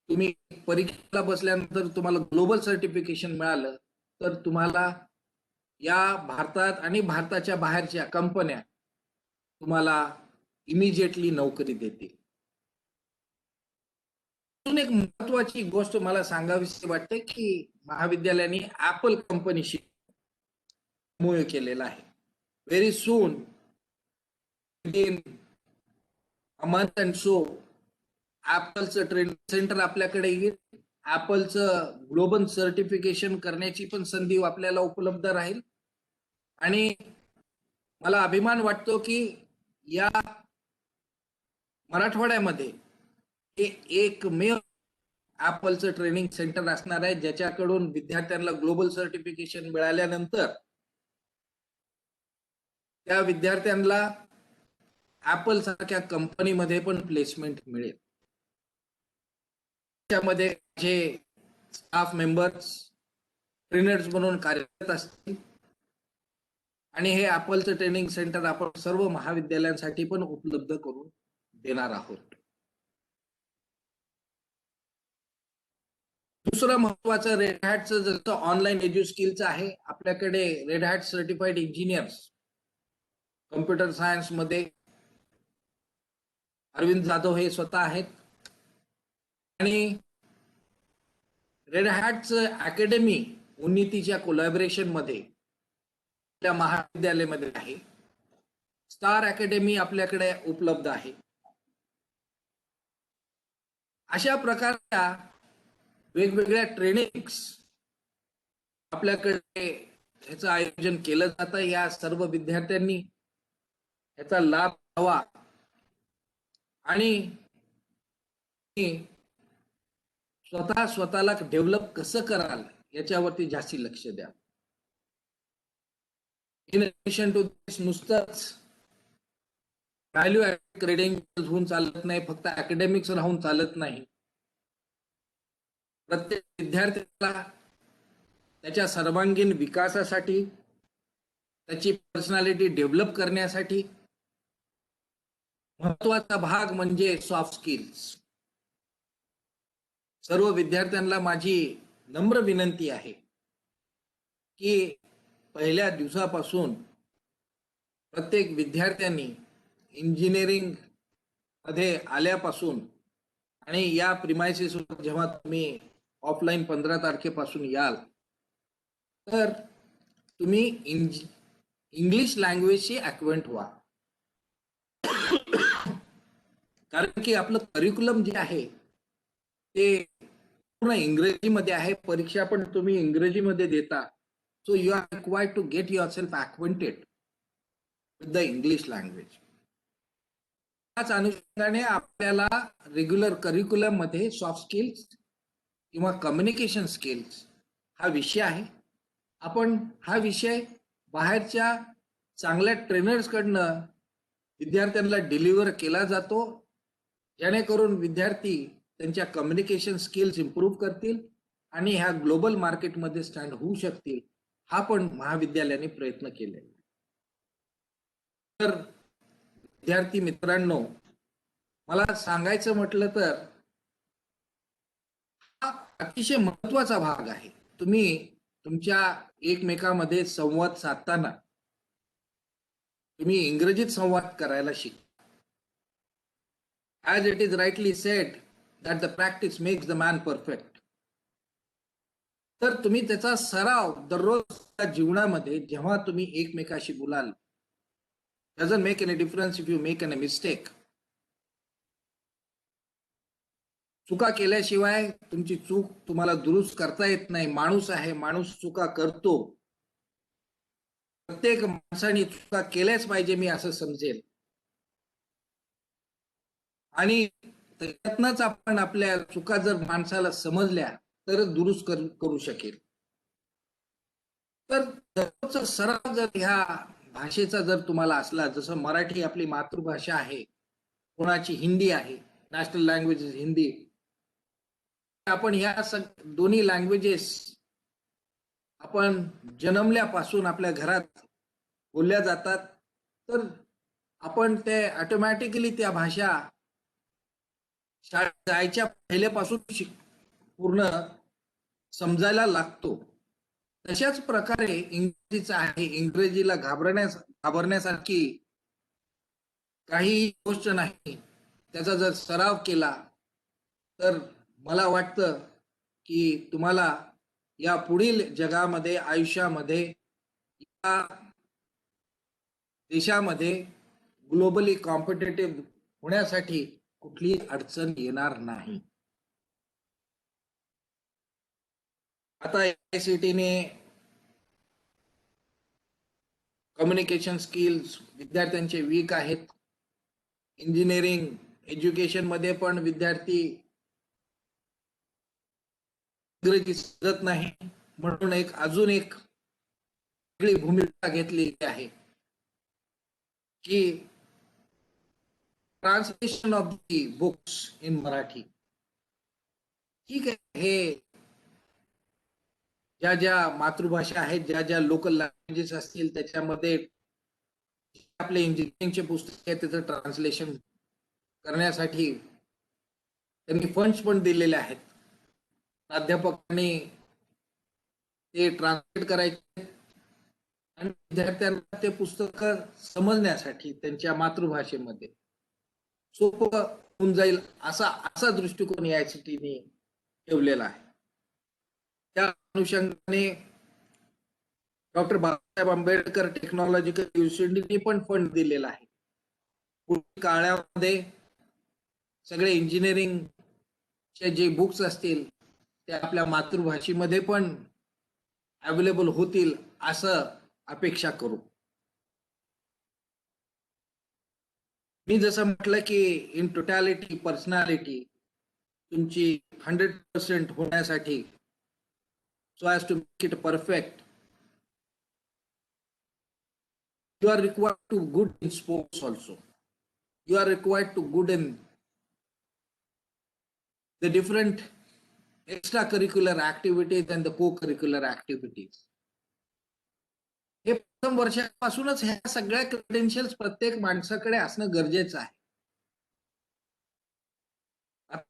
तुम्ही परीक्षेला बसल्यानंतर तुम्हाला ग्लोबल सर्टिफिकेशन मिळालं तर तुम्हाला या भारतात आणि भारताच्या बाहेरच्या कंपन्या तुम्हाला इमिजिएटली नोकरी देतील. अजून एक महत्वाची गोष्ट मला सांगावीशी वाटते की महाविद्यालयाने ऍपल कंपनीशी MOU केलेला आहे. Very soon in a month and so ऍपलचं ट्रेनिंग सेंटर आपल्याकडे येईल. ऍपलचं ग्लोबल सर्टिफिकेशन करण्याची पण संधी आपल्याला उपलब्ध राहील आणि मला अभिमान वाटतो की या मराठवाड्यामध्ये हे एकमेव ऍपलचं ट्रेनिंग सेंटर असणार आहे, ज्याच्याकडून विद्यार्थ्यांना ग्लोबल सर्टिफिकेशन मिळाल्यानंतर त्या विद्यार्थ्यांना ऍपल सारख्या कंपनीमध्ये पण प्लेसमेंट मिळेल. त्यामध्ये जे स्टाफ मेंबर्स ट्रेनर्स म्हणून कार्यरत असतील आणि हे ऍपलचं ट्रेनिंग सेंटर आपण सर्व महाविद्यालयांसाठी पण उपलब्ध करून देणार आहोत. दुसरं महत्वाचं रेड हॅटचं जसं ऑनलाईन एज्युस्किलचं आहे. आपल्याकडे red hat certified engineers computer science मध्ये अरविंद जाधव हे स्वतः आहेत आणि रेड हॅटचं अकॅडमी उन्नतीच्या कोलॅबोरेशन मध्ये आपल्या महाविद्यालयामध्ये आहे. स्टार अकॅडमी आपल्याकडे उपलब्ध आहे. अशा प्रकारच्या वेगवेगळ्या ट्रेनिंग्स आपल्याकडे ह्याचं आयोजन केलं जातं. या सर्व विद्यार्थ्यांनी ह्याचा लाभ घ्यावा आणि स्वतःला डेव्हलप कसं कराल याच्यावरती जास्ती लक्ष द्या. इन ॲडिशन टू दिस नुसतंच व्हॅल्यू ॲडेड क्रेडेन्शियल्स होऊन चालत नाही, फक्त अकॅडमिक्स राहून चालत नाही. प्रत्येक विद्यार्थ्याला त्याच्या सर्वांगीण विकासासाठी, त्याची पर्सनॅलिटी डेव्हलप करण्यासाठी महत्वाचा भाग म्हणजे सॉफ्ट स्किल्स. सर्व विद्यार्थ्यांना माझी नम्र विनंती आहे की पहिल्या दिवसापासून प्रत्येक विद्यार्थ्यांनी इंजिनिअरिंग मध्ये आल्यापासून आणि या प्रिमायसिसवर जेव्हा तुम्ही ऑफलाईन 15 तारखेपासून याल तर तुम्ही इंग्लिश लँग्वेजशी ॲक्वेंट व्हा. कारण की आपलं करिक्युलम जे आहे ते पूर्ण इंग्रजीमध्ये आहे. परीक्षा पण तुम्ही इंग्रजीमध्ये देता. So you are required to get yourself acquainted with the English language. त्याच अनुषंगाने आपल्याला रेग्युलर करिक्युलम मध्ये सॉफ्ट स्किल्स किंवा कम्युनिकेशन स्किल्स हा विषय आहे. आपण हा विषय बाहेरच्या चांगल्या ट्रेनर्स कडनं विद्यार्थ्यांना डिलिव्हर केला जातो, जेणेकरून विद्यार्थी त्यांच्या कम्युनिकेशन स्किल्स इम्प्रूव्ह करतील आणि ह्या ग्लोबल मार्केटमध्ये स्टँड होऊ शकतील. हा पण महाविद्यालयाने प्रयत्न केले. तर विद्यार्थी मित्रांनो, मला सांगायचं म्हटलं तर हा अतिशय महत्वाचा भाग आहे. तुम्ही तुमच्या एकमेकांमध्ये संवाद साधताना तुम्ही इंग्रजीत संवाद करायला शिका. As it is rightly said that the practice makes the man perfect. तर तुम्ही त्याचा सराव दररोज जीवनामध्ये जेव्हा तुम्ही एकमेकाशी बोलाल, doesn't make any difference if you make any mistake. चुका केल्याशिवाय तुमची चूक तुम्हाला दुरुस्त करता येत नाही. माणूस आहे, माणूस चुका करतो. प्रत्येक माणसाने चुका केल्याच पाहिजे मी असं समजेल. आणि त्यातनंच आपण आपल्या चुका जर माणसाला समजल्या तर दुरुस्त करू शकेल. तर दररोजचा सराव जर ह्या भाषेचा जर तुम्हाला असला, जसं मराठी आपली मातृभाषा आहे, कोणाची हिंदी आहे, नॅशनल लँग्वेज इज हिंदी, आपण ह्या दोन्ही लँग्वेजेस आपण जन्मल्यापासून आपल्या घरात बोलल्या जातात, तर आपण ते ऑटोमॅटिकली त्या भाषा शाळेत जायच्या पहिल्यापासून पूर्ण समजायला लागतो. तशाच प्रकारे इंग्रजीचं आहे. इंग्रजीला घाबरण्यासारखी काही गोष्ट नाही. त्याचा जर सराव केला तर मला वाटतं की तुम्हाला या पुढील जगामध्ये, आयुष्यामध्ये, या देशामध्ये ग्लोबली कॉम्पिटेटिव्ह होण्यासाठी कुठलीही अडचण येणार नाही. आता ICT ने कम्युनिकेशन स्किल्स विद्यार्थ्यांचे वीक आहेत. इंजिनिअरिंग एज्युकेशन मध्ये पण विद्यार्थी इंग्रजी समजत नाही, म्हणून अजून एक वेगळी भूमिका घेतली आहे की ट्रान्सलेशन ऑफ दी बुक्स इन मराठी. ठीक आहे, हे ज्या ज्या मातृभाषा आहेत, ज्या ज्या लोकल लँग्वेजेस असतील त्याच्यामध्ये आपले इंजिनिअरिंगचे पुस्तक आहे त्याचं ट्रान्सलेशन करण्यासाठी त्यांनी फंड्स पण दिलेले आहेत. प्राध्यापकांनी ते ट्रान्सलेट करायचे आणि विद्यार्थ्यांना ते पुस्तक समजण्यासाठी त्यांच्या मातृभाषेमध्ये सोपं होऊन जाईल असा दृष्टिकोन ICT ने ठेवलेला आहे. त्या अनुषंगाने डॉक्टर बाबासाहेब आंबेडकर टेक्नॉलॉजिकल युनिव्हर्सिटीने पण फंड दिलेला आहे. पुढील काळामध्ये सगळे इंजिनिअरिंगचे जे बुक्स असतील ते आपल्या मातृभाषेमध्ये पण अवेलेबल होतील असं अपेक्षा करू. मी जसं म्हटलं की इन टोटॅलिटी पर्सनॅलिटी तुमची 100% होण्यासाठी, so as to make it perfect, you are required to good in sports also. You are required to good in the different extracurricular activities and the co-curricular activities. हे प्रथम वर्षापासूनच ह्या सगळ्या क्रेडेन्शियल्स प्रत्येक माणसाकडे असणं गरजेचं आहे.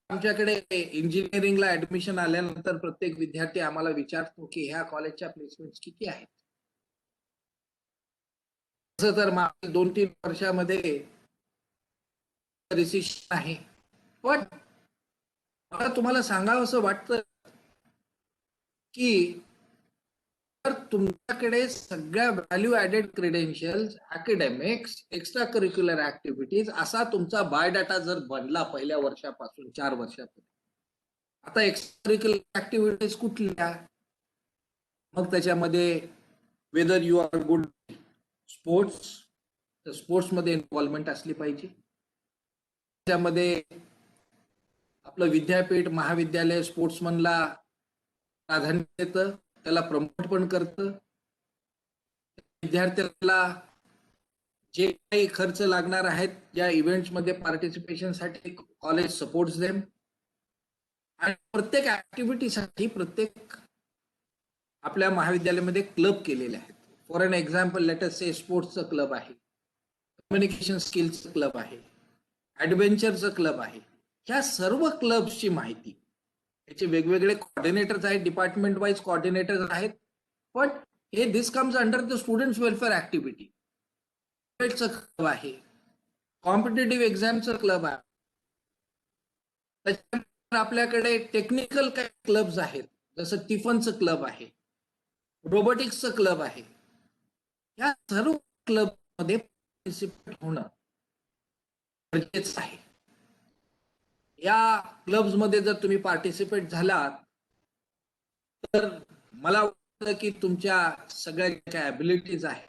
आमच्याकडे इंजिनिअरिंगला ऍडमिशन आल्यानंतर प्रत्येक विद्यार्थी आम्हाला विचारतो की ह्या कॉलेजच्या प्लेसमेंट किती आहेत. तसं तर मागील 2-3 वर्षामध्ये रिसेशन आहे, पण मला तुम्हाला सांगावं असं वाटतं की तर तुमच्याकडे सगळ्या value added credentials, academics, extra curricular activities असा तुमचा बायोडाटा जर बनला पहिल्या वर्षापासून 4 वर्षापर्यंत, आता एक्स्ट्रा करिक्युलर ऍक्टिव्हिटीज कुठल्या, मग त्याच्यामध्ये whether you are good sports, तर स्पोर्ट्समध्ये इन्व्हॉल्वमेंट असली पाहिजे. त्यामध्ये आपलं विद्यापीठ महाविद्यालय स्पोर्ट्समनला प्राधान्य देतं, त्याला प्रमोट पण करतं. विद्यार्थ्याला जे काही खर्च लागणार आहेत या इव्हेंट्समध्ये पार्टिसिपेशनसाठी कॉलेज सपोर्ट्स देम. आणि प्रत्येक ऍक्टिव्हिटीसाठी प्रत्येक आपल्या महाविद्यालयामध्ये क्लब केलेले आहेत. For an example, let us से स्पोर्ट्सचं क्लब आहे, कम्युनिकेशन स्किल्सचं क्लब आहे, ऍडव्हेंचरचं क्लब आहे. ह्या सर्व क्लब्सची माहिती, याचे वेगवेगळे कोऑर्डिनेटर्स आहेत, डिपार्टमेंट वाईज कोऑर्डिनेटर्स आहेत, पण हे this comes under the students welfare activity. Club आहे, कॉम्पिटेटिव्ह एक्झामचं क्लब आहे, त्याच्यानंतर आपल्याकडे टेक्निकल काही क्लब्स आहेत, जसं टिफनचं क्लब आहे, रोबोटिक्सचं क्लब आहे. या सर्व क्लबमध्ये पार्टिसिपेट होणं गरजेचं आहे. या क्लब्समध्ये जर तुम्ही पार्टिसिपेट झालात तर मला वाटतं की तुमच्या सगळ्या ज्या ॲबिलिटीज आहेत,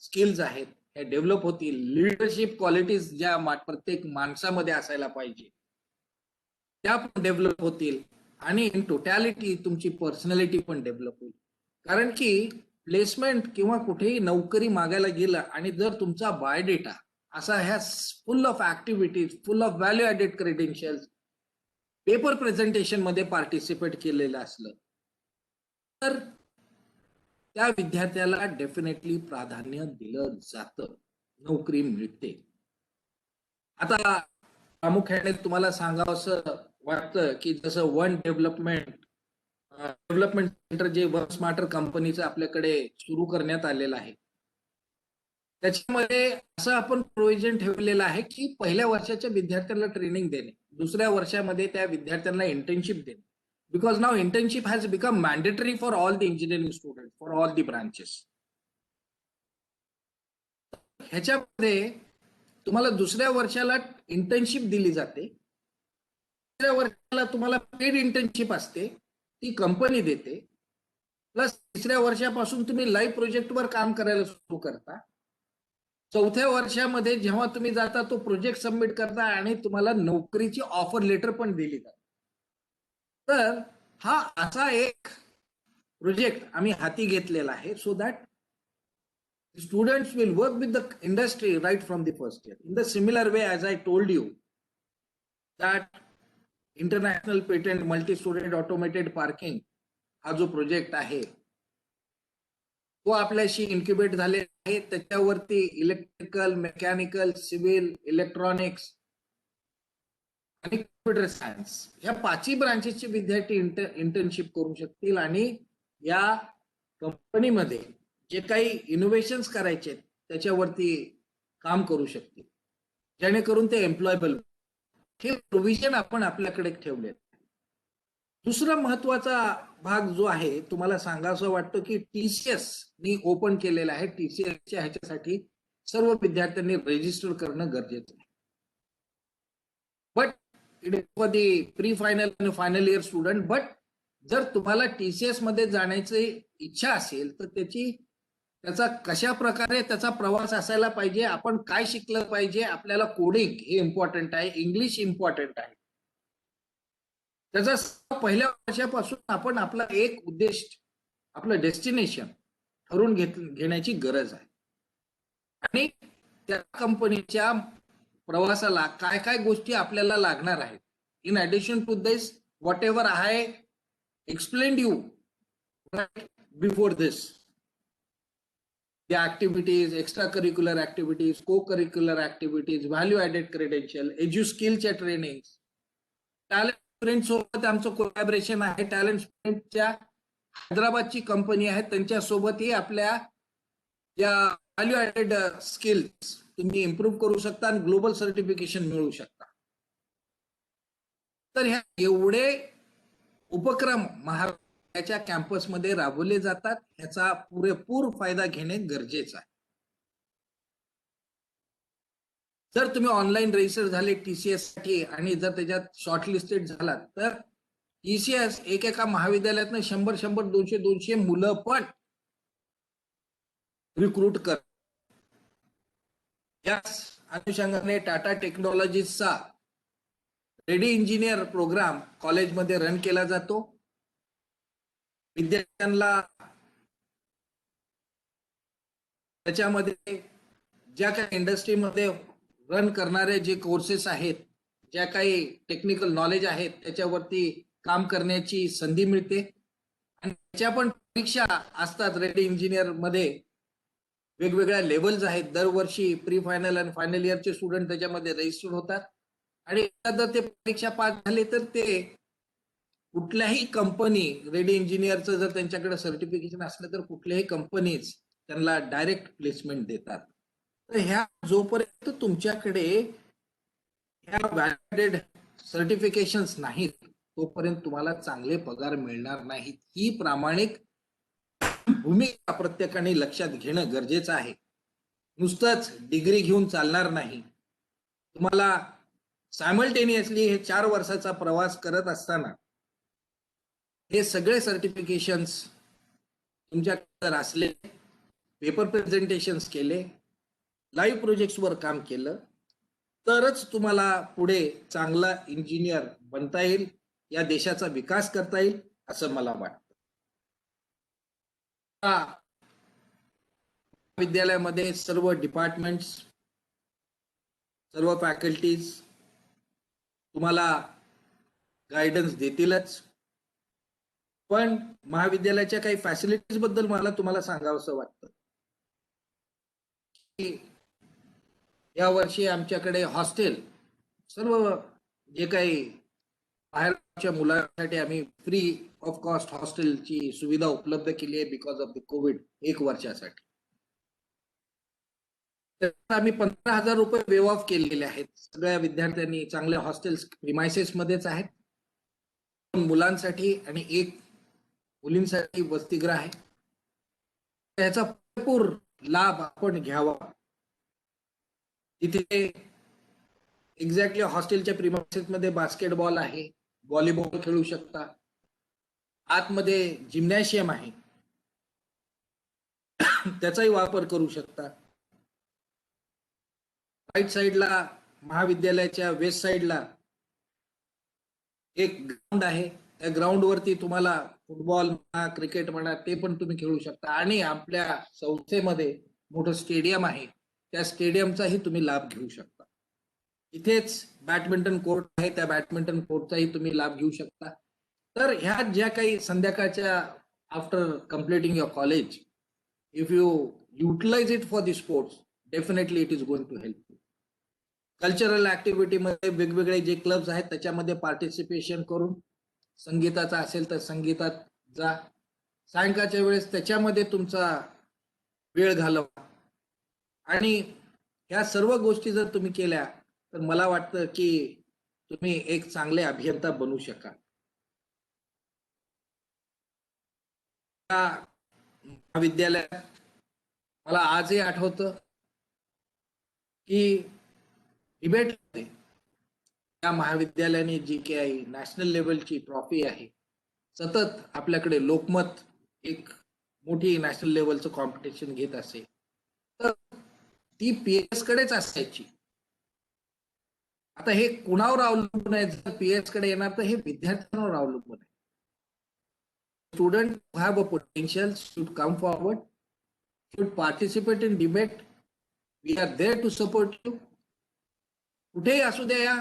स्किल्स आहेत, हे डेव्हलप होतील. लिडरशिप क्वालिटीज ज्या प्रत्येक माणसामध्ये असायला पाहिजे त्या पण डेव्हलप होतील, आणि इन टोटॅलिटी तुमची पर्सनॅलिटी पण डेव्हलप होईल. कारण की प्लेसमेंट किंवा कुठेही नोकरी मागायला गेलं आणि जर तुमचा बायोडेटा असा ह्या full of activities, full of value added credentials, paper presentation मध्ये पार्टिसिपेट केलेलं असलं तर त्या विद्यार्थ्याला डेफिनेटली प्राधान्य दिलं जातं, नोकरी मिळते. आता प्रामुख्याने तुम्हाला सांगावंसं वाटतं की जसं वन डेव्हलपमेंट सेंटर जे वन स्मार्टर कंपनीचं आपल्याकडे सुरू करण्यात आलेलं आहे, त्याच्यामध्ये असं आपण प्रोव्हिजन ठेवलेलं आहे की पहिल्या वर्षाच्या विद्यार्थ्यांना ट्रेनिंग देणे, दुसऱ्या वर्षामध्ये त्या विद्यार्थ्यांना इंटर्नशिप देणे. Because now internship has become mandatory for all the engineering student, for all the branches. ह्याच्यामध्ये तुम्हाला दुसऱ्या वर्षाला इंटर्नशिप दिली जाते, तिसऱ्या वर्षाला तुम्हाला पेड इंटर्नशिप असते, ती कंपनी देते. प्लस तिसऱ्या वर्षापासून तुम्ही लाईव्ह प्रोजेक्टवर काम करायला सुरू करता. चौथ्या वर्षामध्ये जेव्हा तुम्ही जाता तो प्रोजेक्ट सबमिट करता आणि तुम्हाला नोकरीची ऑफर लेटर पण दिली जाते. तर हा असा एक प्रोजेक्ट आम्ही हाती घेतलेला आहे, so that students will work with the industry right from the first year. In the similar way, as I told you that international patent multi-student automated parking हा जो प्रोजेक्ट आहे तो आपल्याशी इन्क्युबेट झाले आहे. त्याच्यावरती इलेक्ट्रिकल, मेकॅनिकल, सिव्हिल, इलेक्ट्रॉनिक्स आणि computer science या 5ही ब्रांचेसचे विद्यार्थी इंटर्नशिप करू शकतील आणि या कंपनीमध्ये जे काही इनोव्हेशन्स करायचे त्याच्यावरती काम करू शकतील, जेणेकरून ते एम्प्लॉयबल. हे प्रोव्हिजन आपण आपल्याकडे ठेवले. दुसरा महत्वाचा भाग जो आहे तुम्हाला सांगायचं वाटतं की TCS नी ओपन केलेला आहे. TCSच्या ह्याच्यासाठी सर्व विद्यार्थ्यांनी रजिस्टर करणं गरजेचं आहे. But it is for the pre final आणि फायनल इयर स्टुडंट. बट जर तुम्हाला TCS मध्ये जाण्याची इच्छा असेल तर त्याचा कशा प्रकारे त्याचा प्रवास असायला पाहिजे, आपण काय शिकलं पाहिजे, आपल्याला कोडिंग हे इम्पॉर्टंट आहे, इंग्लिश इम्पॉर्टंट आहे. त्याचा पहिल्या वर्षापासून आपण आपला एक उद्देश, आपलं डेस्टिनेशन ठरवून घेण्याची गरज आहे. आणि त्या कंपनीच्या प्रवासाला काय काय गोष्टी आपल्याला लागणार आहेत. In addition to this, whatever I explained you before this, the activities, extracurricular activities, co-curricular activities, value added credential, edu skillच्या ट्रेनिंग, टॅलेंट स्प्रिंट सोबत आमचं कोलॅबरेशन आहे. टॅलेंट स्प्रिंटच्या हैदराबादची कंपनी आहे, त्यांच्या सोबतही आपल्या या व्हॅल्यू ऍडेड स्किल्स तुम्ही इम्प्रूव्ह करू शकता आणि ग्लोबल सर्टिफिकेशन मिळवू शकता. तर ह्या एवढे उपक्रम महाराष्ट्राच्या कॅम्पसमध्ये राबवले जातात, ह्याचा पुरेपूर फायदा घेणे गरजेचं आहे. जर तुम्ही ऑनलाईन रजिस्टर झाले TCS साठी आणि जर त्याच्यात शॉर्टलिस्टेड झालात, तर TCS एका महाविद्यालयातनं 100, 200 मुलं पण रिक्रूट कर. याच अनुषंगाने टाटा टेक्नॉलॉजीजचा रेडी इंजिनियर प्रोग्राम कॉलेजमध्ये रन केला जातो. विद्यार्थ्यांना त्याच्यामध्ये ज्या काही इंडस्ट्रीमध्ये रन करणारे जे कोर्सेस आहेत, ज्या काही टेक्निकल नॉलेज आहेत, त्याच्यावरती काम करण्याची संधी मिळते. आणि त्याच्या पण परीक्षा असतात. रेडी इंजिनियर मध्ये वेगवेगळ्या लेवल्स आहेत. दरवर्षी प्री फायनल आणि फायनल इयरचे स्टुडंट त्याच्यामध्ये रजिस्टर होतात. आणि जर ते परीक्षा पास झाले तर ते कुठल्याही कंपनी, रेडी इंजिनियरचं जर त्यांच्याकडे सर्टिफिकेशन असलं तर कुठल्याही कंपनीज त्यांना डायरेक्ट प्लेसमेंट देतात. तर ह्या जोपर्यंत तुमच्याकडे ह्या व्हॅलिडेड सर्टिफिकेशन्स नाहीत, तोपर्यंत तुम्हाला चांगले पगार मिळणार नाहीत. ही प्रामाणिक भूमिका प्रत्येकाने लक्षात घेणं गरजेचं आहे. नुसतंच डिग्री घेऊन चालणार नाही. तुम्हाला सायमल्टेनियसली हे 4 वर्षाचा प्रवास करत असताना हे सगळे सर्टिफिकेशन्स तुमच्याकडे असले, पेपर प्रेझेंटेशन्स केले, लाईव्ह प्रोजेक्ट्सवर काम केलं, तरच तुम्हाला पुढे चांगला इंजिनियर बनता येईल, या देशाचा विकास करता येईल असं मला वाटतं. विद्यालयामध्ये सर्व डिपार्टमेंट्स, सर्व फॅकल्टीज तुम्हाला गायडन्स देतीलच. पण महाविद्यालयाच्या काही फॅसिलिटीज बद्दल मला तुम्हाला सांगावंसं वाटतं की या वर्षी आमच्याकडे हॉस्टेल, सर्व जे काही बाहेरच्या मुलांसाठी आम्ही फ्री ऑफ कॉस्ट हॉस्टेलची सुविधा उपलब्ध केली आहे बिकॉज ऑफ द कोविड 1 वर्षासाठी. आम्ही 15,000 रुपये वेव ऑफ केलेले आहेत. सगळ्या विद्यार्थ्यांनी चांगल्या हॉस्टेल्स प्रिमायसेस मध्येच आहेत. 2 मुलांसाठी आणि 1 मुलींसाठी वसतिगृह आहे. त्याचा भरपूर लाभ आपण घ्यावा. तिथे एक्झॅक्टली हॉस्टेलच्या प्रिमायसेस मध्ये बास्केटबॉल आहे, व्हॉलीबॉल खेळू शकता. आतमध्ये जिम्नॅशियम आहे, त्याचाही वापर करू शकता. राईट साइडला महाविद्यालयाच्या वेस्ट साइडला एक ग्राउंड आहे. त्या ग्राउंड वरती तुम्हाला फुटबॉल म्हणा, क्रिकेट म्हणा, ते पण तुम्ही खेळू शकता. आणि आपल्या संस्थेमध्ये मोठं स्टेडियम आहे, त्या स्टेडियमचाही तुम्ही लाभ घेऊ शकता. इथेच बॅडमिंटन कोर्ट आहे, त्या बॅडमिंटन कोर्टचाही तुम्ही लाभ घेऊ शकता. तर ह्या ज्या काही संध्याकाळच्या after completing your college, if you utilize it for the sports, definitely it is going to help you. Cultural activity मध्ये वेगवेगळे जे क्लब्स आहेत त्याच्यामध्ये पार्टिसिपेशन करून, संगीताचा असेल तर संगीतात जा. सायंकाळच्या वेळेस त्याच्यामध्ये तुमचा वेळ घालवा. आणि ह्या सर्व गोष्टी जर तुम्ही केल्या तर मला वाटतं की तुम्ही एक चांगले अभियंता बनू शकाल. महाविद्यालयात मला आजही आठवतं की डिबेटमध्ये या महाविद्यालयाने जी काही नॅशनल लेवलची ट्रॉफी आहे, सतत आपल्याकडे लोकमत एक मोठी नॅशनल लेवलचं कॉम्पिटिशन घेत असे, तर ती PS कडेच असायची. आता हे कुणावर अवलंबून आहे? जर पीएस कडे येणार तर हे विद्यार्थ्यांवर अवलंबून आहे. Students who have a potential should come forward, should participate in debate. We are there to support you. कुठेही असू द्या या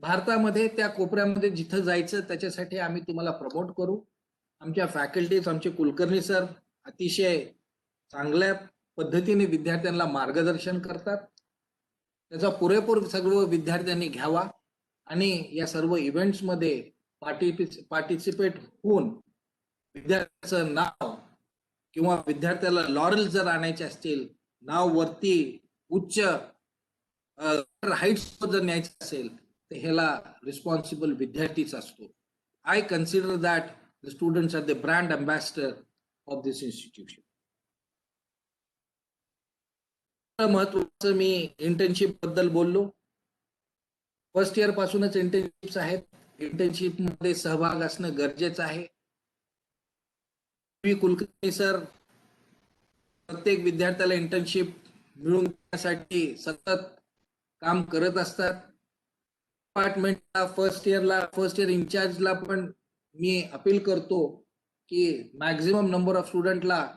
भारतामध्ये, त्या कोपऱ्यामध्ये जिथं जायचं त्याच्यासाठी आम्ही तुम्हाला प्रमोट करू. आमच्या फॅकल्टीज, आमचे कुलकर्णी सर अतिशय चांगल्या पद्धतीने विद्यार्थ्यांना मार्गदर्शन करतात. त्याचा पुरेपूर सर्व विद्यार्थ्यांनी घ्यावा आणि या सर्व इव्हेंट्समध्ये पार्टिसिपेट होऊन विद्यार्थ्याचं नाव किंवा विद्यार्थ्याला लॉरेल जर आणायचे असतील, नाव वरती उच्च हाईट्स जर न्यायचं असेल तर ह्याला रिस्पॉन्सिबल विद्यार्थीच असतो. I consider that the students are the brand ambassador of this institution. महत्वाचं मी इंटर्नशिप बद्दल बोललो. फर्स्ट इयर पासूनच इंटर्नशिप्स आहेत. इंटर्नशिप मध्ये सहभाग असणं गरजेचं आहे. कुलकर्णी सर प्रत्येक विद्यार्थ्याला इंटर्नशिप मिळवून देण्यासाठी सतत काम करत असतात. डिपार्टमेंटला फर्स्ट इयर इन्चार्जला पण मी अपील करतो की मॅक्झिमम नंबर ऑफ स्टुडंटला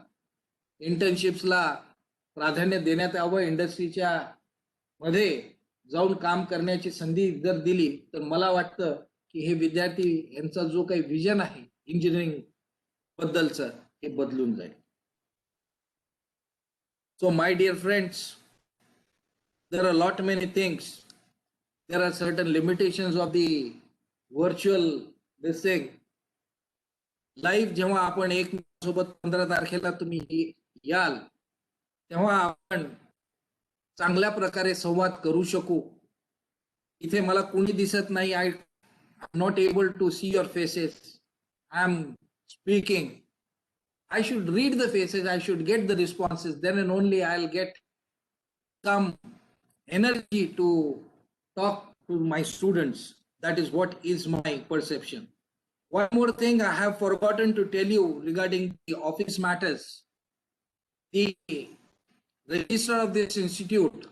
इंटर्नशिप्सला प्राधान्य देण्यात यावं. इंडस्ट्रीच्या मध्ये जाऊन काम करण्याची संधी जर दिली तर मला वाटतं की हे विद्यार्थी यांचा जो काही विजन आहे इंजिनिअरिंग बद्दलचं हे बदलून जाईल. So my dear friends, there are a lot many things. There are certain limitations of the virtual this thing. Live जेव्हा आपण एक सोबत 15 तारखेला तुम्ही याल तेव्हा आपण चांगल्या प्रकारे संवाद करू शकू. इथे मला कोणी दिसत नाही. I am not able to see your faces. I am speaking. I should read the faces, I should get the responses, then and only I'll get some energy to talk to my students. That is what is my perception. One more thing I have forgotten to tell you regarding the office matters. The registrar of this institute,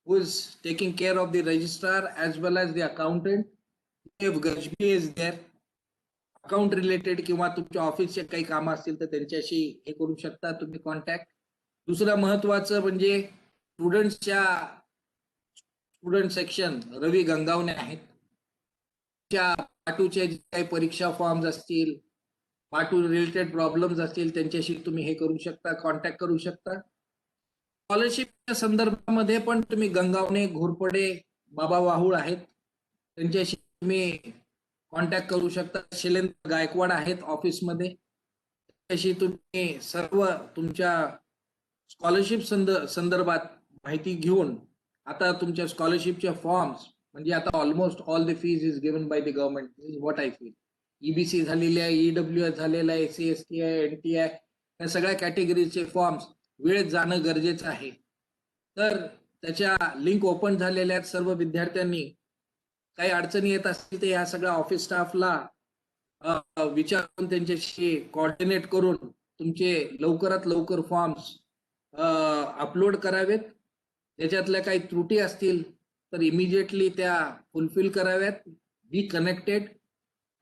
who is taking care of the registrar as well as the accountant, Dev Gajbee is there. Account related किंवा तुमच्या ऑफिसचे काही कामं असतील तर त्यांच्याशी हे करू शकता तुम्ही कॉन्टॅक्ट. दुसरं महत्वाचं म्हणजे स्टुडंट सेक्शन रवी गंगावणे आहेत. पाटूचे काही परीक्षा फॉर्म्स असतील, पाटू रिलेटेड प्रॉब्लेम्स असतील त्यांच्याशी तुम्ही हे करू शकता, कॉन्टॅक्ट करू शकता. स्कॉलरशिपच्या संदर्भामध्ये पण तुम्ही गंगावणे, घोरपडे, बाबा वाहुळ आहेत त्यांच्याशी तुम्ही कॉन्टॅक्ट करू शकता. शैलेंद्र गायकवाड आहेत ऑफिसमध्ये, त्याच्याशी तुम्ही सर्व तुमच्या स्कॉलरशिप संदर्भात माहिती घेऊन आता तुमच्या स्कॉलरशिपचे फॉर्म्स म्हणजे आता almost all the fees is given by the government. This is what I feel. EBC झालेली आहे, ईडब्ल्यूएस झालेला आहे, एससी एसटी आहे, एनटी आहे, या सगळ्या कॅटेगरीचे फॉर्म्स वेळेत जाणं गरजेचं आहे. तर त्याच्या लिंक ओपन झालेल्या आहेत. सर्व विद्यार्थ्यांनी काही अडचणी येत असतील तर या सगळ्या ऑफिस स्टाफला विचारून त्यांच्याशी कोऑर्डिनेट करून तुमचे लवकरात लवकर फॉर्म्स अपलोड करावेत. त्याच्यातल्या काही त्रुटी असतील तर इमिजिएटली त्या फुलफिल कराव्यात. Be connected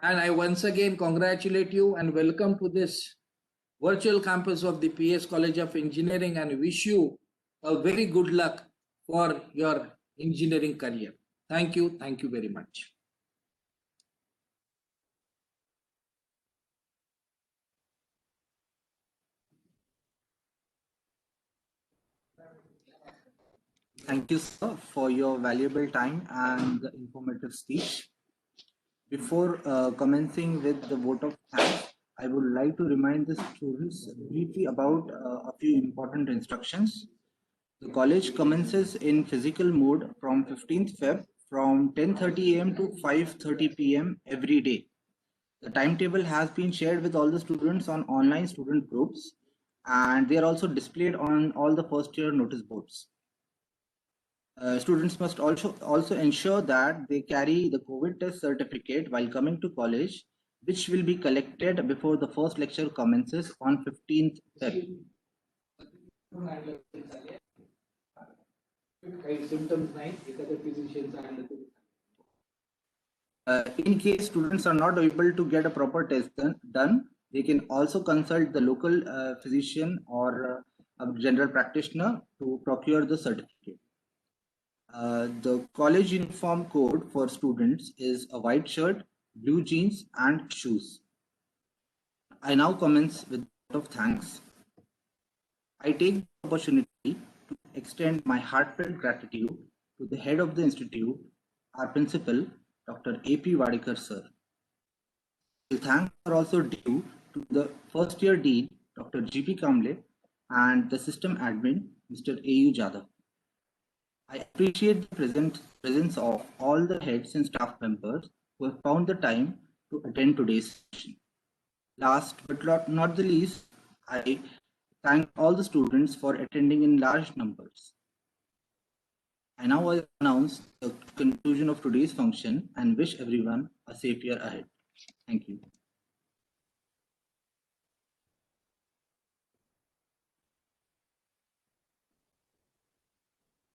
and I once again congratulate you and welcome to this virtual campus of the PS College of Engineering and wish you a very good luck for your engineering career. Thank you. Thank you very much. Thank you, sir, for your valuable time and the informative speech. Before commencing with the vote of thanks, I would like to remind the students briefly about a few important instructions. The college commences in physical mode from 15th Feb from 10:30 a.m. to 5:30 p.m. every day. The timetable has been shared with all the students on online student groups, and they are also displayed on all the first year notice boards. Students must also ensure that they carry the COVID test certificate while coming to college, which will be collected before the first lecture commences on 15th Feb. काही symptoms नाही एखाद्या physicianचा आणलं तरी. In case students are not able to get a proper test done, they can also consult the local physician or a general practitioner to procure the certificate. The college uniform code for students is a white shirt, blue jeans, and shoes. I now commence with a lot of thanks. I take the opportunity to extend my heartfelt gratitude to the head of the institute, our principal, Dr. A.P. Wadekar sir. The thanks are also due to the first year dean, Dr. G.P. Kamble, and the system admin, Mr. A.U. Jadhav. I appreciate the presence of all the heads and staff members who have found the time to attend today's session. Last but not the least, I thank all the students for attending in large numbers. I now announce the conclusion of today's function and wish everyone a safe year ahead. Thank you.